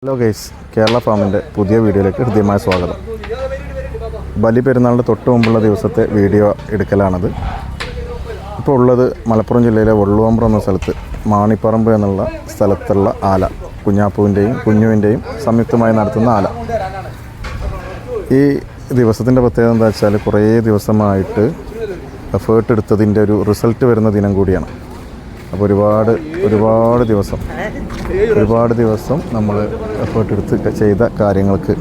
Hello guys, Kerala ഫാമിൻ്റെ പുതിയ വീഡിയോയിലേക്ക് ഹൃദ്യമായ സ്വാഗതം. ബലി പെരുന്നാളിൻ്റെ തൊട്ട് മുമ്പുള്ള ദിവസത്തെ വീഡിയോ എടുക്കലാണത്. ഇപ്പോൾ ഉള്ളത് മലപ്പുറം ജില്ലയിലെ വള്ളുവമ്പ്രം എന്ന സ്ഥലത്ത് മാണിപ്പറമ്പ് എന്നുള്ള സ്ഥലത്തുള്ള ആല, കുഞ്ഞാപ്പൂവിൻ്റെയും കുഞ്ഞുവിൻ്റെയും സംയുക്തമായി നടത്തുന്ന ആല. ഈ ദിവസത്തിൻ്റെ പ്രത്യേകത എന്താ വെച്ചാൽ, കുറേ ദിവസമായിട്ട് എഫേർട്ട് എടുത്തതിൻ്റെ ഒരു റിസൾട്ട് വരുന്ന ദിനം കൂടിയാണ്. അപ്പോൾ ഒരുപാട് ദിവസം നമ്മൾ എഫേർട്ട് എടുത്ത് ചെയ്ത കാര്യങ്ങൾക്ക്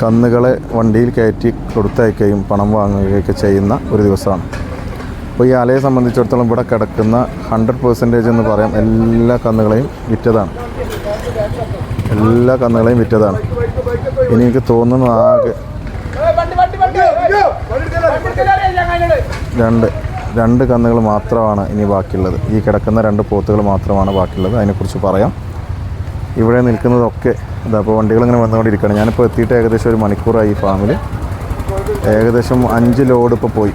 കന്നുകളെ വണ്ടിയിൽ കയറ്റി കൊടുത്തയക്കുകയും പണം വാങ്ങുകയൊക്കെ ചെയ്യുന്ന ഒരു ദിവസമാണ്. അപ്പോൾ ഈ ആലയെ സംബന്ധിച്ചിടത്തോളം ഇവിടെ കിടക്കുന്ന 100% എന്ന് പറയാം, എല്ലാ കന്നുകളെയും വിറ്റതാണ്. ഇനി എനിക്ക് തോന്നുന്നു ആകെ രണ്ട് കന്നുകൾ മാത്രമാണ് ഇനി ബാക്കിയുള്ളത്. ഈ കിടക്കുന്ന 2 പോത്തുകൾ മാത്രമാണ് ബാക്കിയുള്ളത്. അതിനെക്കുറിച്ച് പറയാം. ഇവിടെ നിൽക്കുന്നതൊക്കെ അപ്പോൾ വണ്ടികളിങ്ങനെ വന്നുകൊണ്ടിരിക്കുകയാണ്. ഞാനിപ്പോൾ എത്തിയിട്ട് ഏകദേശം 1 മണിക്കൂറായി. ഈ ഫാമിൽ ഏകദേശം 5 ലോഡ് ഇപ്പോൾ പോയി.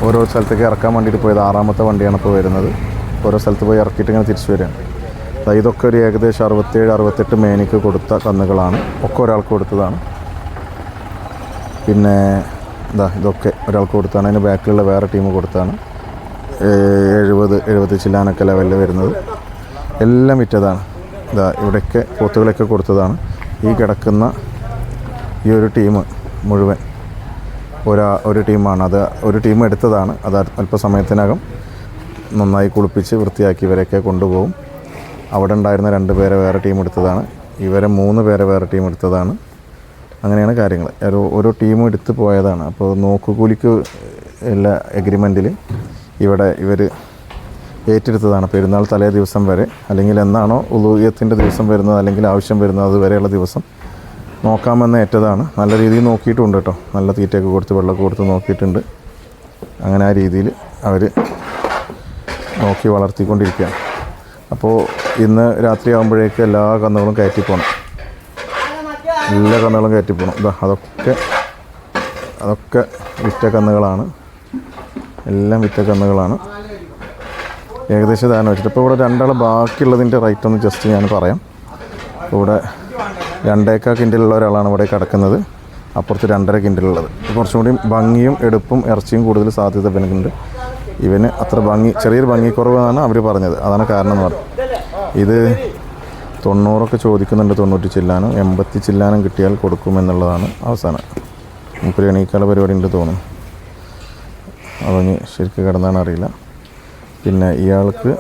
ഓരോ സ്ഥലത്തേക്ക് ഇറക്കാൻ വേണ്ടിയിട്ട് പോയത്. 6ാമത്തെ വണ്ടിയാണ് ഇപ്പോൾ വരുന്നത്. ഓരോ സ്ഥലത്ത് പോയി ഇറക്കിയിട്ട് ഇങ്ങനെ തിരിച്ചു വരികയാണ്. ഇതൊക്കെ ഒരു ഏകദേശം 67-68 മേനിക്ക് കൊടുത്ത കന്നുകളാണ്. ഒക്കെ ഒരാൾക്ക് കൊടുത്തതാണ്. പിന്നെ ഇതൊക്കെ ഒരാൾക്ക് കൊടുത്താണ്. അതിന് ബാക്കിലുള്ള വേറെ ടീം കൊടുത്താണ്. 70 ചില്ലാനൊക്കെ ലെവലിൽ വരുന്നത് എല്ലാം വിറ്റതാണ്. ഇവിടെയൊക്കെ പോത്തുകളൊക്കെ കൊടുത്തതാണ്. ഈ കിടക്കുന്ന ഈ ഒരു ടീം മുഴുവൻ ഒരു ടീമാണ്. ഒരു ടീം എടുത്തതാണ്. അത് അല്പസമയത്തിനകം നന്നായി കുളിപ്പിച്ച് വൃത്തിയാക്കി ഇവരെയൊക്കെ കൊണ്ടുപോകും. അവിടെ ഉണ്ടായിരുന്ന 2 പേരെ വേറെ ടീം എടുത്തതാണ്. ഇവരെ 3 പേരെ വേറെ ടീം എടുത്തതാണ്. അങ്ങനെയാണ് കാര്യങ്ങൾ. ഓരോ ടീമും എടുത്ത് പോയതാണ്. അപ്പോൾ നോക്കുകൂലിക്ക് ഉള്ള എഗ്രിമെൻറ്റിൽ ഇവിടെ ഇവർ ഏറ്റെടുത്തതാണ്. പെരുന്നാൾ തലേ ദിവസം വരെ, അല്ലെങ്കിൽ എന്നാണോ ഉളുഹിയത്തിൻ്റെ ദിവസം വരുന്നത്, അല്ലെങ്കിൽ ആവശ്യം വരുന്നത്, അതുവരെയുള്ള ദിവസം നോക്കാമെന്ന് ഏറ്റതാണ്. നല്ല രീതിയിൽ നോക്കിയിട്ടുണ്ട് കേട്ടോ. നല്ല തീറ്റയൊക്കെ കൊടുത്ത് വെള്ളമൊക്കെ കൊടുത്ത് നോക്കിയിട്ടുണ്ട്. അങ്ങനെ ആ രീതിയിൽ അവർ നോക്കി വളർത്തിക്കൊണ്ടിരിക്കുകയാണ്. അപ്പോൾ ഇന്ന് രാത്രി ആകുമ്പോഴേക്ക് എല്ലാ കന്നുകളും കയറ്റിപ്പോകണം. അതൊക്കെ വിറ്റ കന്നുകളാണ്. എല്ലാം വിറ്റ കന്നുകളാണ്. ഏകദേശം ധാരണ വെച്ചിട്ട് ഇപ്പോൾ ഇവിടെ 2 ആൾ ബാക്കിയുള്ളതിൻ്റെ റേറ്റ് ഒന്ന് ജസ്റ്റ് ഞാൻ പറയാം. ഇവിടെ 2.25 കിൻഡിലുള്ള ഒരാളാണ് ഇവിടെ കിടക്കുന്നത്. അപ്പുറത്ത് 2.5 കിൻഡിലുള്ളത്. കുറച്ചും കൂടി ഭംഗിയും എടുപ്പും ഇറച്ചിയും കൂടുതൽ സാധ്യത ഇവനുണ്ട്. ഇവന് അത്ര ചെറിയൊരു ഭംഗിക്കുറവാണ് അവർ പറഞ്ഞത്. അതാണ് കാരണം എന്ന് പറഞ്ഞു. ഇത് 90 ചോദിക്കുന്നുണ്ട്. 90 ചില്ലാനും 80 ചില്ലാനും കിട്ടിയാൽ കൊടുക്കുമെന്നുള്ളതാണ് അവസാനം. മുപ്പര് എണീക്കാനുള്ള പരിപാടി ഉണ്ട് തോന്നുന്നു. അവന് ശരിക്കും കിടന്നാണ് അറിയില്ല. പിന്നെ ഇയാൾക്ക്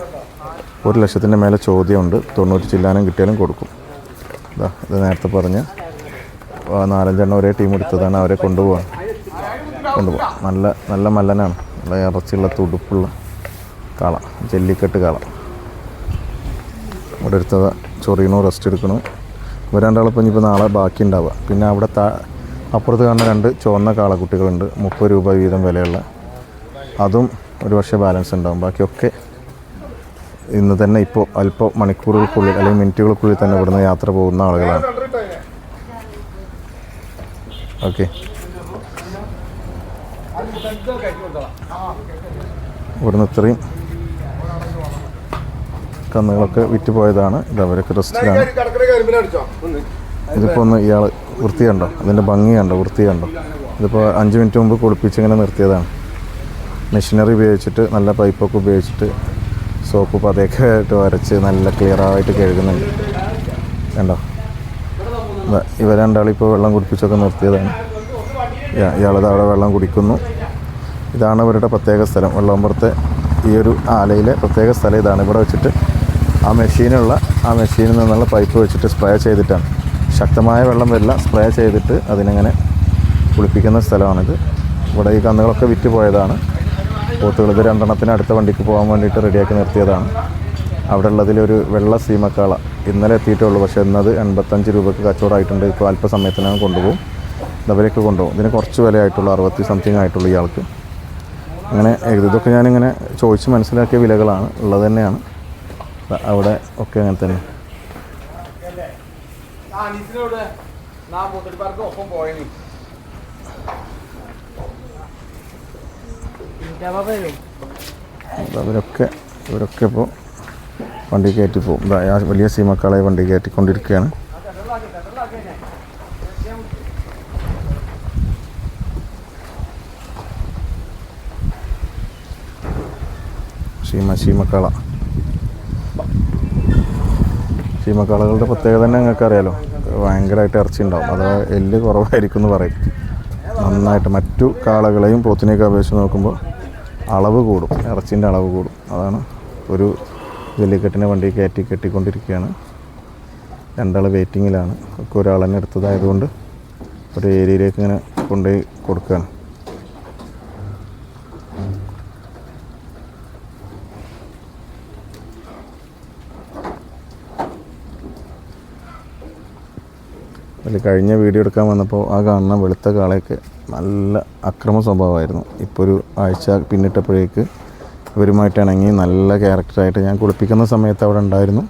1 ലക്ഷത്തിൻ്റെ മേലെ ചോദ്യമുണ്ട്. 90 ചില്ലാനും കിട്ടിയാലും കൊടുക്കും. ഇത് നേരത്തെ പറഞ്ഞ് 4-5 എണ്ണം ഒരേ ടീം എടുത്തതാണ്. അവരെ കൊണ്ടുപോകാം. നല്ല മല്ലനാണ്. നല്ല ഇറച്ചിയുള്ള തുടുപ്പുള്ള കാള, ജല്ലിക്കെട്ട് കാള. ഇവിടെ എടുത്തത് ചൊറിയണോ റെസ്റ്റ് എടുക്കണോ. ഇവർ 2 ആളിപ്പോൾ ഇനിയിപ്പോൾ നാളെ ബാക്കി ഉണ്ടാവുക. പിന്നെ അവിടെ അപ്പുറത്ത് കാണുന്ന 2 ചുവന്ന കാളക്കുട്ടികളുണ്ട്. 30 രൂപ വീതം വിലയുള്ള. അതും ഒരു പക്ഷേ ബാലൻസ് ഉണ്ടാവും. ബാക്കിയൊക്കെ ഇന്ന് തന്നെ ഇപ്പോൾ അല്പം മണിക്കൂറുകൾക്കുള്ളിൽ അല്ലെങ്കിൽ മിനിറ്റുകൾക്കുള്ളിൽ തന്നെ ഇവിടുന്ന് യാത്ര പോകുന്ന ആളുകളാണ്. ഓക്കെ, ഇവിടുന്ന് ഇത്രയും കന്നുകളൊക്കെ വിറ്റ് പോയതാണ്. അവരൊക്കെ റെസ്റ്റിലാണ്. ഇതിപ്പോൾ ഒന്ന് ഇയാൾ വൃത്തി കണ്ടോ, അതിൻ്റെ ഭംഗി കണ്ടോ, വൃത്തി കണ്ടോ. ഇതിപ്പോൾ 5 മിനിറ്റ് മുമ്പ് കുളിപ്പിച്ചിങ്ങനെ നിർത്തിയതാണ്. മെഷീനറി ഉപയോഗിച്ചിട്ട്, നല്ല പൈപ്പൊക്കെ ഉപയോഗിച്ചിട്ട്, സോപ്പ് പതയൊക്കെ ആയിട്ട് വരച്ച് നല്ല ക്ലിയറായിട്ട് കഴുകുന്നുണ്ട്. കണ്ടോ, ഇവർ 2 ആളിപ്പോൾ വെള്ളം കുടിപ്പിച്ചൊക്കെ നിർത്തിയതാണ്. ഇയാളത് അവിടെ വെള്ളം കുടിക്കുന്നു. ഇതാണ് ഇവരുടെ പ്രത്യേക സ്ഥലം. വെള്ളമ്പുറത്തെ ഈ ഒരു ആലയിലെ പ്രത്യേക സ്ഥലം ഇതാണ്. ഇവിടെ വെച്ചിട്ട് ആ മെഷീനിൽ നിന്നുള്ള പൈപ്പ് വെച്ചിട്ട് സ്പ്രേ ചെയ്തിട്ടാണ്. ശക്തമായ വെള്ളം വരില്ല, സ്പ്രേ ചെയ്തിട്ട് അതിനെങ്ങനെ കുളിപ്പിക്കുന്ന സ്ഥലമാണിത്. ഇവിടെ ഈ കന്നുകളൊക്കെ വിറ്റ് പോയതാണ്. പോത്തുകൾ ഇത് 2 എണ്ണത്തിന് അടുത്ത വണ്ടിക്ക് പോകാൻ വേണ്ടിയിട്ട് റെഡിയാക്കി നിർത്തിയതാണ്. അവിടെ ഉള്ളതിലൊരു വെള്ള സീമക്കാള ഇന്നലെ എത്തിയിട്ടുള്ളൂ. പക്ഷേ ഇന്നത് 85 രൂപയ്ക്ക് കച്ചവടമായിട്ടുണ്ട്. ഇപ്പോൾ അല്പസമയത്തിനകം കൊണ്ടുപോകും. അവരൊക്കെ കൊണ്ടുപോകും. ഇതിന് കുറച്ച് വിലയായിട്ടുള്ളൂ, 60 സംതിങ് ആയിട്ടുള്ളൂ ഇയാൾക്ക്. അങ്ങനെ ഇതൊക്കെ ഞാനിങ്ങനെ ചോദിച്ച് മനസ്സിലാക്കിയ വിലകളാണ് ഉള്ളത് തന്നെയാണ്. അവിടെ ഒക്കെ അങ്ങനെ തന്നെ. ഇവരൊക്കെ ഇപ്പോൾ വണ്ടി കയറ്റി പോകും. വലിയ സീമക്കാളെ വണ്ടി കയറ്റിക്കൊണ്ടിരിക്കുകയാണ്. ശീമക്കാള. ശീമക്കാളകളുടെ പ്രത്യേകത തന്നെ നിങ്ങൾക്ക് അറിയാലോ, ഭയങ്കരമായിട്ട് ഇറച്ചി ഉണ്ടാവും. അത് എല്ല് കുറവായിരിക്കും എന്ന് പറയും. നന്നായിട്ട് മറ്റു കാളകളെയും പോത്തിനെയൊക്കെ അപേക്ഷിച്ച് നോക്കുമ്പോൾ അളവ് കൂടും, ഇറച്ചിൻ്റെ അളവ് കൂടും. അതാണ് ഒരു ജല്ലിക്കെട്ടിനെ വണ്ടി കെട്ടിക്കൊണ്ടിരിക്കുകയാണ്. രണ്ടാൾ വെയിറ്റിങ്ങിലാണ്. ഒക്കെ ഒരാൾ തന്നെ എടുത്തതായതുകൊണ്ട് ഒരു ഏരിയയിലേക്ക് ഇങ്ങനെ കൊണ്ടുപോയി കൊടുക്കുകയാണ്. അതിൽ കഴിഞ്ഞ വീഡിയോ എടുക്കാൻ വന്നപ്പോൾ ആ കാണുന്ന വെളുത്ത കാളയൊക്കെ നല്ല അക്രമ സ്വഭാവമായിരുന്നു. ഇപ്പോൾ ഒരു ആഴ്ച പിന്നിട്ടപ്പോഴേക്ക് ഇവരുമായിട്ട് ഇണങ്ങി നല്ല ക്യാരക്ടറായിട്ട് ഞാൻ കുളിപ്പിക്കുന്ന സമയത്ത് അവിടെ ഉണ്ടായിരുന്നു.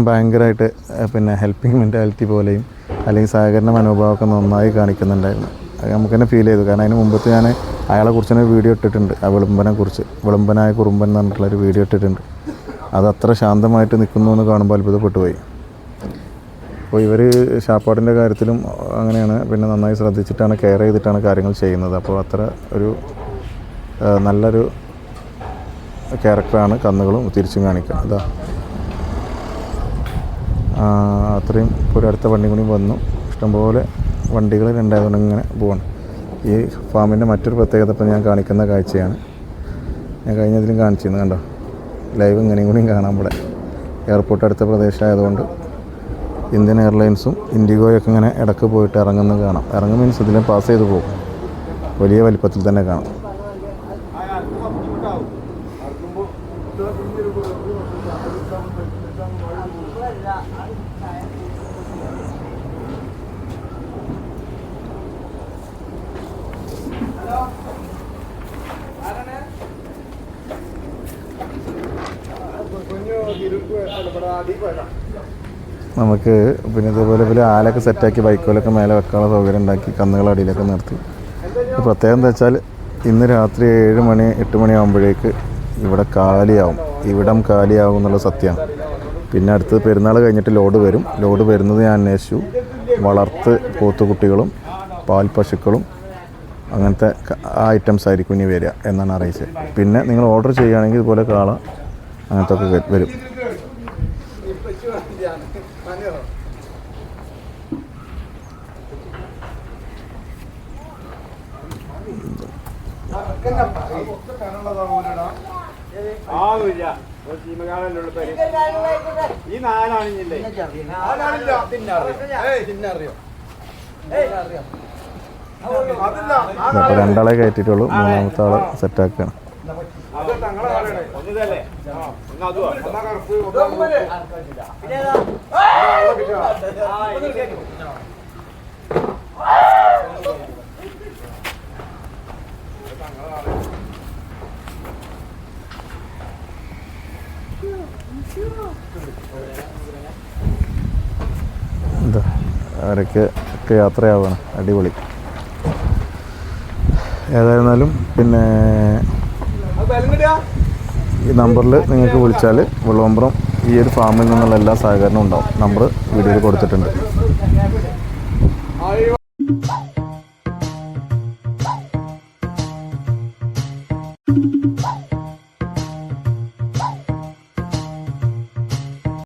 ഭയങ്കരമായിട്ട് പിന്നെ ഹെൽപ്പിംഗ് മെൻറ്റാലിറ്റി പോലെയും അല്ലെങ്കിൽ സഹകരണ മനോഭാവമൊക്കെ നന്നായി കാണിക്കുന്നുണ്ടായിരുന്നു. അത് നമുക്ക് തന്നെ ഫീൽ ചെയ്തു. കാരണം അതിന് മുമ്പത്ത് ഞാൻ അയാളെക്കുറിച്ച് തന്നെ വീഡിയോ ഇട്ടിട്ടുണ്ട്. ആ വിളമ്പനായ കുറുമ്പൻ എന്ന് പറഞ്ഞിട്ടുള്ളൊരു വീഡിയോ ഇട്ടിട്ടുണ്ട്. അത് അത്ര ശാന്തമായിട്ട് നിൽക്കുന്നു എന്ന് കാണുമ്പോൾ അത്ഭുതപ്പെട്ടു പോയി. അപ്പോൾ ഇവർ ശാപ്പാടിൻ്റെ കാര്യത്തിലും അങ്ങനെയാണ്. പിന്നെ നന്നായി ശ്രദ്ധിച്ചിട്ടാണ്, കെയർ ചെയ്തിട്ടാണ് കാര്യങ്ങൾ ചെയ്യുന്നത്. അപ്പോൾ അത്ര ഒരു നല്ലൊരു ക്യാരക്ടറാണ് കന്നുകളും തിരിച്ചും കാണിക്കുക. അതാ അത്രയും ഇപ്പോൾ ഒരു അടുത്ത വണ്ടി കൂടി വന്നു. ഇഷ്ടംപോലെ വണ്ടികൾ രണ്ടായതുകൊണ്ട് ഇങ്ങനെ പോവാണ്. ഈ ഫാമിൻ്റെ മറ്റൊരു പ്രത്യേകത ഇപ്പോൾ ഞാൻ കാണിക്കുന്ന കാഴ്ചയാണ്. ഞാൻ കഴിഞ്ഞതിലും കാണിച്ചിരുന്നു, കണ്ടോ ലൈവ് ഇങ്ങനെയും കൂടിയും കാണാൻ. ഇവിടെ എയർപോർട്ട് അടുത്ത പ്രദേശമായതുകൊണ്ട് ഇന്ത്യൻ എയർലൈൻസും ഇൻഡിഗോയൊക്കെ ഇങ്ങനെ ഇടയ്ക്ക് പോയിട്ട് ഇറങ്ങുന്നത് കാണാം. ഇറങ്ങും മീൻസ് ഇതിലെ പാസ് ചെയ്ത് പോകും. വലിയ വലിപ്പത്തിൽ തന്നെ കാണാം. നമുക്ക് പിന്നെ ഇതേപോലെ പോലെ ആലൊക്കെ സെറ്റാക്കി ബൈക്കുകളൊക്കെ മേലെ വെക്കാനുള്ള സൗകര്യം ഉണ്ടാക്കി കന്നുകൾ അടിയിലൊക്കെ നിർത്തി. പ്രത്യേകം എന്താ വെച്ചാൽ ഇന്ന് രാത്രി 7 മണി 8 മണി ആകുമ്പോഴേക്ക് ഇവിടെ കാലിയാവും, ഇവിടം കാലിയാവും എന്നുള്ള സത്യമാണ്. പിന്നെ അടുത്ത് പെരുന്നാൾ കഴിഞ്ഞിട്ട് ലോഡ് വരും. ലോഡ് വരുന്നത് ഞാൻ അന്വേഷിച്ചു. വളർത്ത് പോത്തുകുട്ടികളും പാൽ പശുക്കളും അങ്ങനത്തെ ഐറ്റംസ് ആയിരിക്കും ഇനി വരിക എന്നാണ് അറിയിച്ചത്. പിന്നെ നിങ്ങൾ ഓർഡർ ചെയ്യുകയാണെങ്കിൽ ഇതുപോലെ കാള അങ്ങനത്തെ ഒക്കെ വരും. അപ്പോൾ രണ്ടാളെ കയറ്റിയിട്ടുള്ളൂ, മൂന്നാമത്തെ ആളെ സെറ്റാക്കുകയാണ്. എന്താ അവരൊക്കെ യാത്രയാവുകയാണ്. അടിപൊളി. ഏതായിരുന്നാലും പിന്നെ ഈ നമ്പറിൽ നിങ്ങൾക്ക് വിളിച്ചാൽ വെള്ളവമ്പ്രം ഈ ഒരു ഫാമിൽ നിന്നുള്ള എല്ലാ സഹകരണവും ഉണ്ടാവും. നമ്പർ വീഡിയോയിൽ കൊടുത്തിട്ടുണ്ട്.